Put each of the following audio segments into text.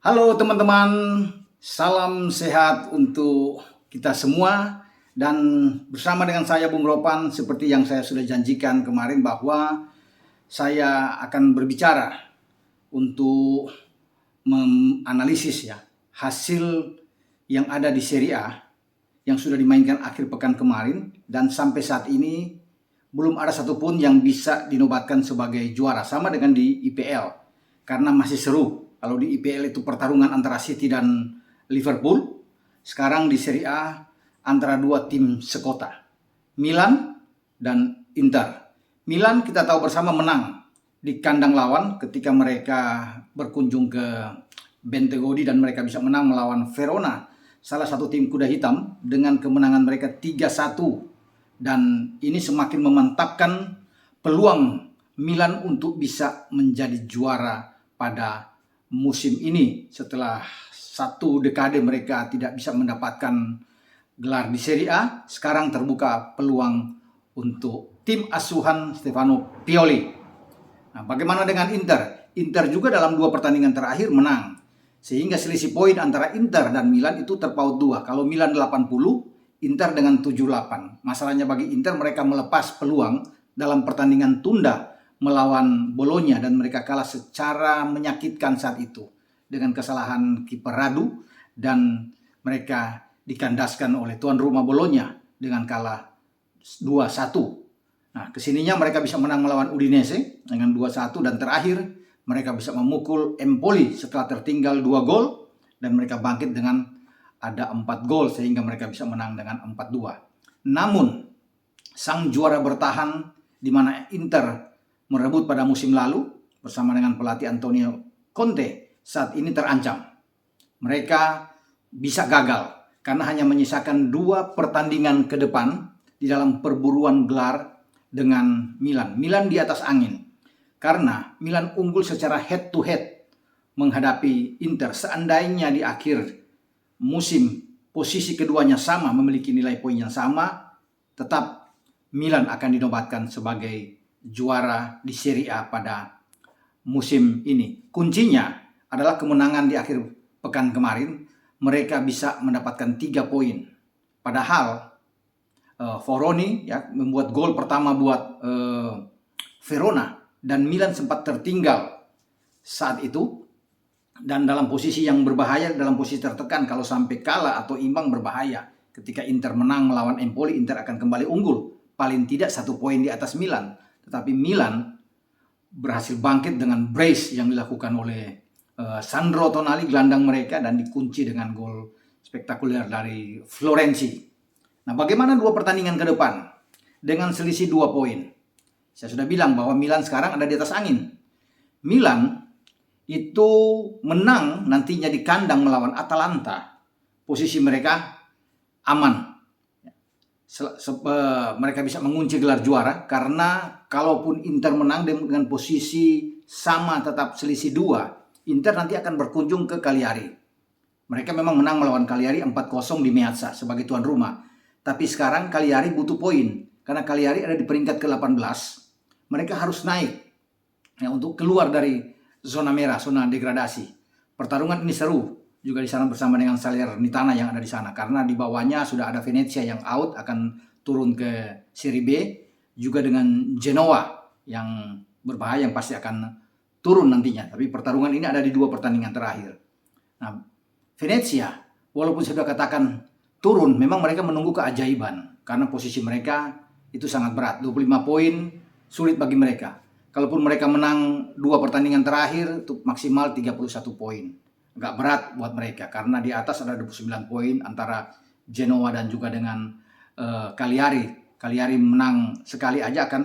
Halo teman-teman, salam sehat untuk kita semua. Dan bersama dengan saya Bung Ropan, seperti yang saya sudah janjikan kemarin bahwa saya akan berbicara untuk menganalisis hasil yang ada di Serie A yang sudah dimainkan akhir pekan kemarin, dan sampai saat ini belum ada satupun yang bisa dinobatkan sebagai juara, sama dengan di IPL, karena masih seru. Kalau di IPL itu pertarungan antara City dan Liverpool, sekarang di Serie A antara dua tim sekota, Milan dan Inter. Milan kita tahu bersama menang di kandang lawan ketika mereka berkunjung ke Bentegodi, dan mereka bisa menang melawan Verona, salah satu tim kuda hitam, dengan kemenangan mereka 3-1. Dan ini semakin memantapkan peluang Milan untuk bisa menjadi juara pada musim ini. Setelah satu dekade mereka tidak bisa mendapatkan gelar di Serie A, sekarang terbuka peluang untuk tim asuhan Stefano Pioli. Nah, bagaimana dengan Inter? Inter juga dalam 2 pertandingan terakhir menang, sehingga selisih poin antara Inter dan Milan itu terpaut 2. Kalau Milan 80, Inter dengan 78. Masalahnya bagi Inter, mereka melepas peluang dalam pertandingan tunda melawan Bologna, dan mereka kalah secara menyakitkan saat itu dengan kesalahan kiper Radu, dan mereka dikandaskan oleh tuan rumah Bologna dengan kalah 2-1. Nah, kesininya mereka bisa menang melawan Udinese dengan 2-1, dan terakhir mereka bisa memukul Empoli setelah tertinggal 2 gol, dan mereka bangkit dengan ada 4 gol sehingga mereka bisa menang dengan 4-2. Namun sang juara bertahan, di mana Inter merebut pada musim lalu bersama dengan pelatih Antonio Conte, saat ini terancam. Mereka bisa gagal karena hanya menyisakan 2 pertandingan ke depan di dalam perburuan gelar dengan Milan. Milan di atas angin karena Milan unggul secara head to head menghadapi Inter. Seandainya di akhir musim posisi keduanya sama, memiliki nilai poin yang sama, tetap Milan akan dinobatkan sebagai juara di Serie A pada musim ini. Kuncinya adalah kemenangan di akhir pekan kemarin. Mereka bisa mendapatkan 3 poin. Padahal Foroni membuat gol pertama buat Verona, dan Milan sempat tertinggal saat itu, dan dalam posisi yang berbahaya, dalam posisi tertekan. Kalau sampai kalah atau imbang berbahaya. Ketika Inter menang melawan Empoli, Inter akan kembali unggul, paling tidak 1 poin di atas Milan. Tetapi Milan berhasil bangkit dengan brace yang dilakukan oleh Sandro Tonali, gelandang mereka, dan dikunci dengan gol spektakuler dari Florenzi. Nah, bagaimana 2 pertandingan ke depan dengan selisih 2 poin? Saya sudah bilang bahwa Milan sekarang ada di atas angin. Milan itu menang nantinya di kandang melawan Atalanta, posisi mereka aman. Mereka bisa mengunci gelar juara, karena kalaupun Inter menang dengan posisi sama tetap selisih 2, Inter nanti akan berkunjung ke Cagliari. Mereka memang menang melawan Cagliari 4-0 di Meazza sebagai tuan rumah. Tapi sekarang Cagliari butuh poin, karena Cagliari ada di peringkat ke-18. Mereka harus naik untuk keluar dari zona merah, zona degradasi. Pertarungan ini seru juga di sana bersama dengan Salernitana yang ada di sana, karena di bawahnya sudah ada Venezia yang out, akan turun ke Serie B, juga dengan Genoa yang berbahaya, yang pasti akan turun nantinya. Tapi pertarungan ini ada di 2 pertandingan terakhir. Nah, Venezia walaupun sudah katakan turun, memang mereka menunggu keajaiban, karena posisi mereka itu sangat berat. 25 poin sulit bagi mereka. Kalaupun mereka menang 2 pertandingan terakhir, itu maksimal 31 poin. Agak berat buat mereka, karena di atas ada 29 poin antara Genoa dan juga dengan Cagliari. Cagliari menang sekali aja akan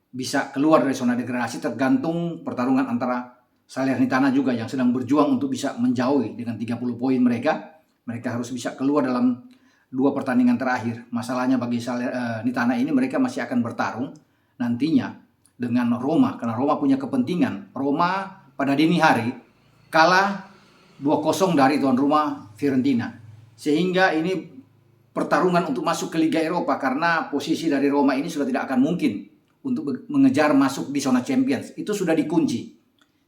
bisa keluar dari zona degradasi, tergantung pertarungan antara Salernitana juga yang sedang berjuang untuk bisa menjauhi dengan 30 poin mereka. Mereka harus bisa keluar dalam 2 pertandingan terakhir. Masalahnya bagi Salernitana ini, mereka masih akan bertarung nantinya dengan Roma, karena Roma punya kepentingan. Roma pada dini hari kalah 2-0 dari tuan rumah Fiorentina, sehingga ini pertarungan untuk masuk ke Liga Eropa, karena posisi dari Roma ini sudah tidak akan mungkin untuk mengejar masuk di zona Champions. Itu sudah dikunci,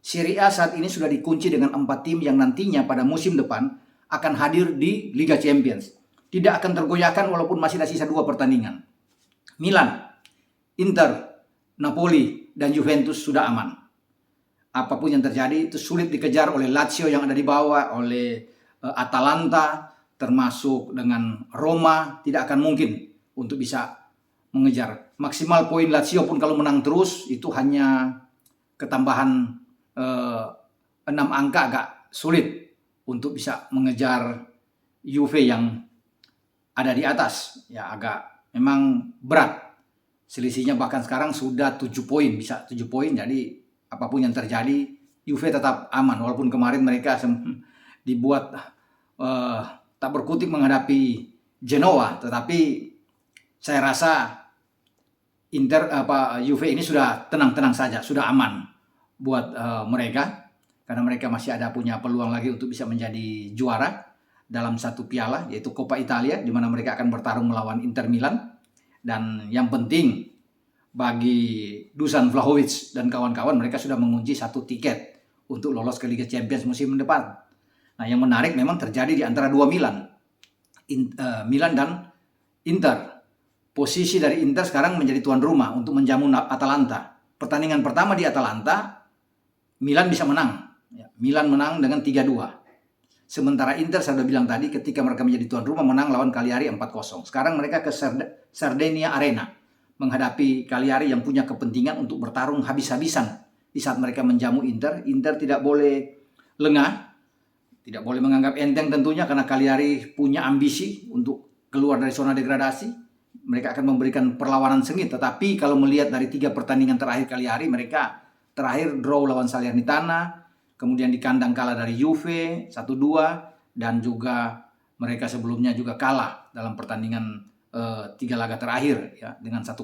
Serie A saat ini sudah dikunci dengan 4 tim yang nantinya pada musim depan akan hadir di Liga Champions. Tidak akan tergoyahkan walaupun masih ada sisa 2 pertandingan. Milan, Inter, Napoli, dan Juventus sudah aman. Apapun yang terjadi itu sulit dikejar oleh Lazio yang ada di bawah, oleh Atalanta, termasuk dengan Roma. Tidak akan mungkin untuk bisa mengejar. Maksimal poin Lazio pun kalau menang terus itu hanya ketambahan 6 angka, agak sulit untuk bisa mengejar Juve yang ada di atas. Ya agak memang berat. Selisihnya bahkan sekarang sudah 7 poin, bisa 7 poin. Jadi apapun yang terjadi Juve tetap aman. Walaupun kemarin mereka dibuat tak berkutik menghadapi Genoa, tetapi saya rasa Juve ini sudah tenang-tenang saja, sudah aman buat mereka, karena mereka masih ada punya peluang lagi untuk bisa menjadi juara dalam satu piala, yaitu Coppa Italia, di mana mereka akan bertarung melawan Inter Milan. Dan yang penting bagi Dusan Vlahovic dan kawan-kawan, mereka sudah mengunci 1 tiket untuk lolos ke Liga Champions musim depan. Nah, yang menarik memang terjadi di antara 2 Milan, Milan dan Inter. Posisi dari Inter sekarang menjadi tuan rumah untuk menjamu Atalanta. Pertandingan pertama di Atalanta, Milan bisa menang. Milan menang dengan 3-2. Sementara Inter, saya sudah bilang tadi, ketika mereka menjadi tuan rumah menang lawan Cagliari 4-0. Sekarang mereka ke Sardinia Arena menghadapi Cagliari yang punya kepentingan untuk bertarung habis-habisan. Di saat mereka menjamu Inter, Inter tidak boleh lengah, tidak boleh menganggap enteng tentunya, karena Cagliari punya ambisi untuk keluar dari zona degradasi. Mereka akan memberikan perlawanan sengit. Tetapi kalau melihat dari 3 pertandingan terakhir Cagliari, mereka terakhir draw lawan Salernitana, kemudian di kandang kalah dari Juve 1-2, dan juga mereka sebelumnya juga kalah dalam pertandingan 3 laga terakhir ya, dengan 1-0,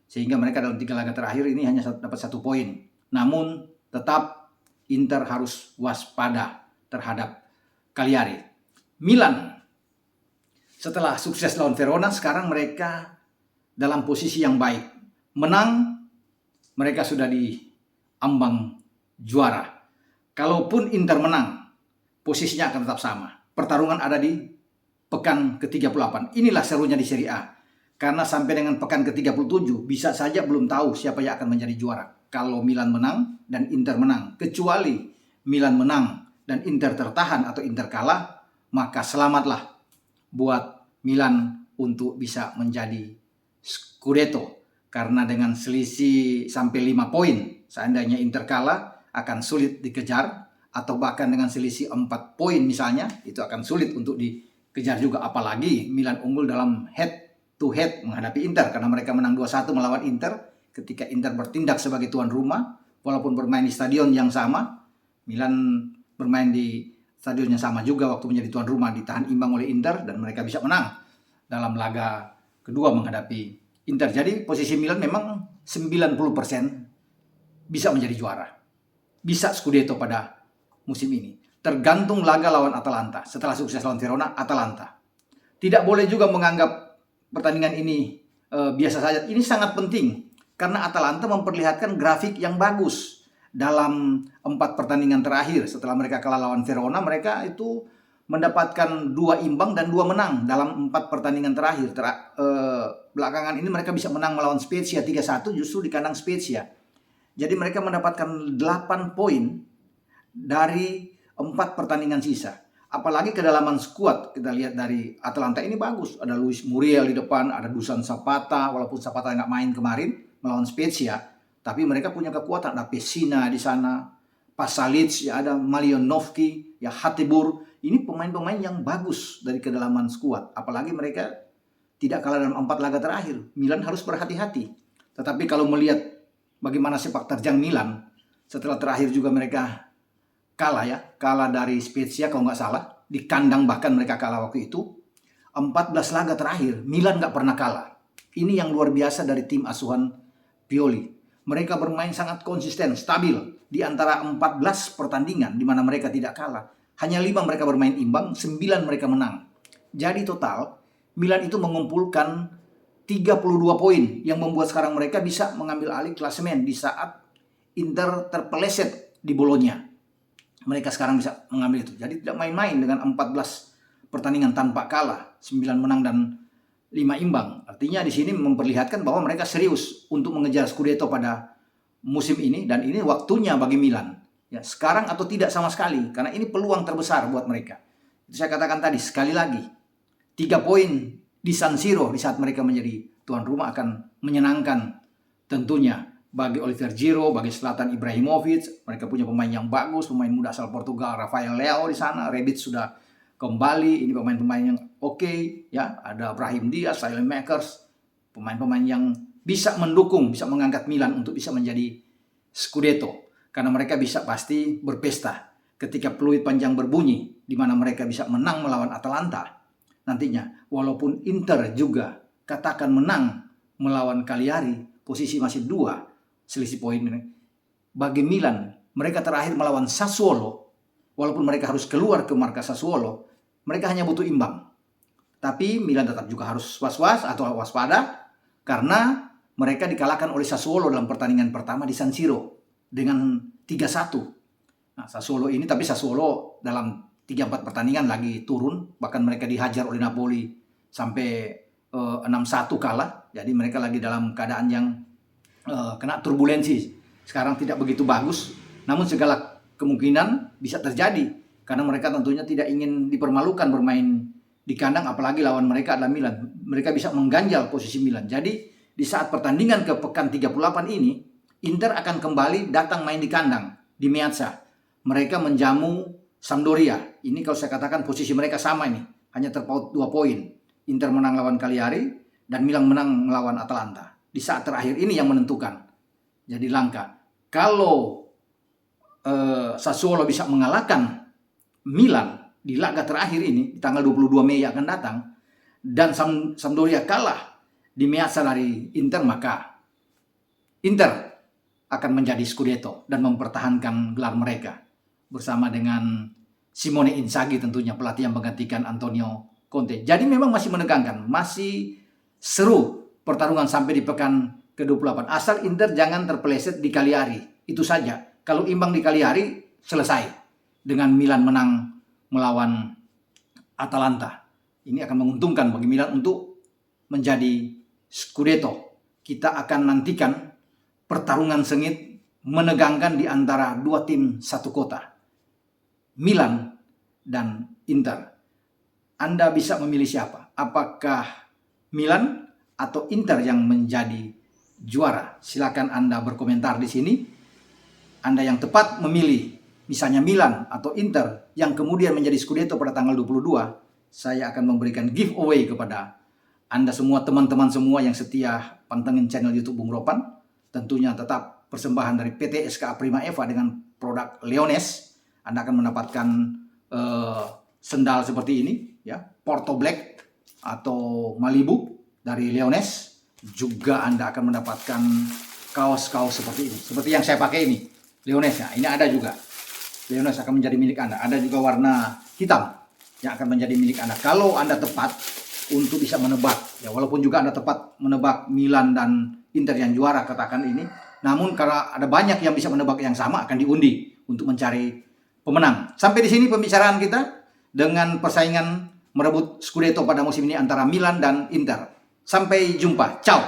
sehingga mereka dalam 3 laga terakhir ini hanya dapat 1 poin. Namun tetap Inter harus waspada terhadap Cagliari. Milan setelah sukses lawan Verona, sekarang mereka dalam posisi yang baik. Menang, mereka sudah di ambang juara. Kalaupun Inter menang, posisinya akan tetap sama. Pertarungan ada di pekan ke-38. Inilah serunya di Serie A. Karena sampai dengan pekan ke-37 bisa saja belum tahu siapa yang akan menjadi juara. Kalau Milan menang dan Inter menang. Kecuali Milan menang dan Inter tertahan atau Inter kalah, maka selamatlah buat Milan untuk bisa menjadi Scudetto. Karena dengan selisih sampai 5 poin, seandainya Inter kalah akan sulit dikejar, atau bahkan dengan selisih 4 poin misalnya, itu akan sulit untuk dikejar juga. Apalagi Milan unggul dalam head to head menghadapi Inter, karena mereka menang 2-1 melawan Inter ketika Inter bertindak sebagai tuan rumah. Walaupun bermain di stadion yang sama, Milan bermain di stadion yang sama juga waktu menjadi tuan rumah, ditahan imbang oleh Inter dan mereka bisa menang dalam laga kedua menghadapi Inter. Jadi posisi Milan memang 90% bisa menjadi juara, bisa Scudetto pada musim ini. Tergantung laga lawan Atalanta. Setelah sukses lawan Verona, Atalanta. Tidak boleh juga menganggap pertandingan ini biasa saja. Ini sangat penting karena Atalanta memperlihatkan grafik yang bagus dalam 4 pertandingan terakhir. Setelah mereka kalah lawan Verona, mereka itu mendapatkan 2 imbang dan 2 menang dalam 4 pertandingan terakhir. Belakangan ini mereka bisa menang melawan Spezia 3-1 justru di kandang Spezia. Jadi mereka mendapatkan 8 poin dari 4 pertandingan sisa. Apalagi kedalaman skuad, kita lihat dari Atalanta ini bagus. Ada Luis Muriel di depan, ada Dusan Zapata, walaupun Zapata nggak main kemarin melawan Spezia, tapi mereka punya kekuatan. Ada Pessina di sana, Pasalic, ya ada Malionovski, ya Hatibur. Ini pemain-pemain yang bagus dari kedalaman skuad. Apalagi mereka tidak kalah dalam 4 laga terakhir. Milan harus berhati-hati. Tetapi kalau melihat bagaimana sepak terjang Milan, setelah terakhir juga mereka kalah dari Spezia kalau nggak salah. Di kandang bahkan mereka kalah waktu itu. 14 laga terakhir, Milan nggak pernah kalah. Ini yang luar biasa dari tim asuhan Pioli. Mereka bermain sangat konsisten, stabil. Di antara 14 pertandingan di mana mereka tidak kalah, hanya 5 mereka bermain imbang, 9 mereka menang. Jadi total, Milan itu mengumpulkan 32 poin yang membuat sekarang mereka bisa mengambil alih klasemen di saat Inter terpeleset di Bologna. Mereka sekarang bisa mengambil itu. Jadi tidak main-main dengan 14 pertandingan tanpa kalah, 9 menang dan 5 imbang. Artinya di sini memperlihatkan bahwa mereka serius untuk mengejar Scudetto pada musim ini, dan ini waktunya bagi Milan. Ya, sekarang atau tidak sama sekali, karena ini peluang terbesar buat mereka. Itu saya katakan tadi, sekali lagi, 3 poin di San Siro di saat mereka menjadi tuan rumah akan menyenangkan tentunya bagi Oliver Giroud, bagi Zlatan Ibrahimovic. Mereka punya pemain yang bagus, pemain muda asal Portugal, Rafael Leao di sana, Rebic sudah kembali. Ini pemain-pemain yang oke, ya. Ada Brahim Diaz, Makers, pemain-pemain yang bisa mendukung, bisa mengangkat Milan untuk bisa menjadi Scudetto. Karena mereka bisa pasti berpesta ketika peluit panjang berbunyi, di mana mereka bisa menang melawan Atalanta nantinya. Walaupun Inter juga katakan menang melawan Cagliari, posisi masih 2 selisih poin. Bagi Milan, mereka terakhir melawan Sassuolo, walaupun mereka harus keluar ke markas Sassuolo, mereka hanya butuh imbang. Tapi Milan tetap juga harus was-was atau waspada, karena mereka dikalahkan oleh Sassuolo dalam pertandingan pertama di San Siro dengan 3-1. Nah, Sassuolo ini, tapi Sassuolo dalam 3-4 pertandingan lagi turun, bahkan mereka dihajar oleh Napoli sampai 6-1 kalah. Jadi mereka lagi dalam keadaan yang kena turbulensi. Sekarang tidak begitu bagus, namun segala kemungkinan bisa terjadi, karena mereka tentunya tidak ingin dipermalukan bermain di kandang, apalagi lawan mereka adalah Milan. Mereka bisa mengganjal posisi Milan. Jadi di saat pertandingan ke pekan 38 ini, Inter akan kembali datang main di kandang di Meazza. Mereka menjamu Sampdoria. Ini kalau saya katakan posisi mereka sama ini, hanya terpaut 2 poin. Inter menang lawan Cagliari dan Milan menang melawan Atalanta. Di saat terakhir ini yang menentukan. Jadi langka. Kalau Sassuolo bisa mengalahkan Milan di laga terakhir ini, di tanggal 22 Mei yang akan datang, dan Sampdoria kalah di Meazza dari Inter, maka Inter akan menjadi Scudetto dan mempertahankan gelar mereka bersama dengan Simone Inzaghi, tentunya pelatih yang menggantikan Antonio Conte. Jadi memang masih menegangkan, masih seru pertarungan sampai di pekan ke-28. Asal Inter jangan terpeleset di Cagliari. Itu saja. Kalau imbang di Cagliari, selesai. Dengan Milan menang melawan Atalanta. Ini akan menguntungkan bagi Milan untuk menjadi Scudetto. Kita akan nantikan pertarungan sengit menegangkan di antara 2 tim satu kota, Milan dan Inter. Anda bisa memilih siapa? Apakah Milan atau Inter yang menjadi juara? Silakan Anda berkomentar di sini. Anda yang tepat memilih misalnya Milan atau Inter yang kemudian menjadi Scudetto pada tanggal 22, saya akan memberikan giveaway kepada Anda semua, teman-teman semua yang setia pantengin channel YouTube Bung Ropan. Tentunya tetap persembahan dari PT SKA Prima Eva dengan produk Leones. Anda akan mendapatkan sendal seperti ini, ya, Porto Black atau Malibu dari Leones. Juga Anda akan mendapatkan kaos-kaos seperti ini, seperti yang saya pakai ini, Leones. Nah, ini ada juga. Leones akan menjadi milik Anda. Ada juga warna hitam yang akan menjadi milik Anda. Kalau Anda tepat untuk bisa menebak, ya, walaupun juga Anda tepat menebak Milan dan Inter yang juara katakan ini, namun karena ada banyak yang bisa menebak yang sama, akan diundi untuk mencari pemenang. Sampai di sini pembicaraan kita dengan persaingan merebut Scudetto pada musim ini antara Milan dan Inter. Sampai jumpa. Ciao.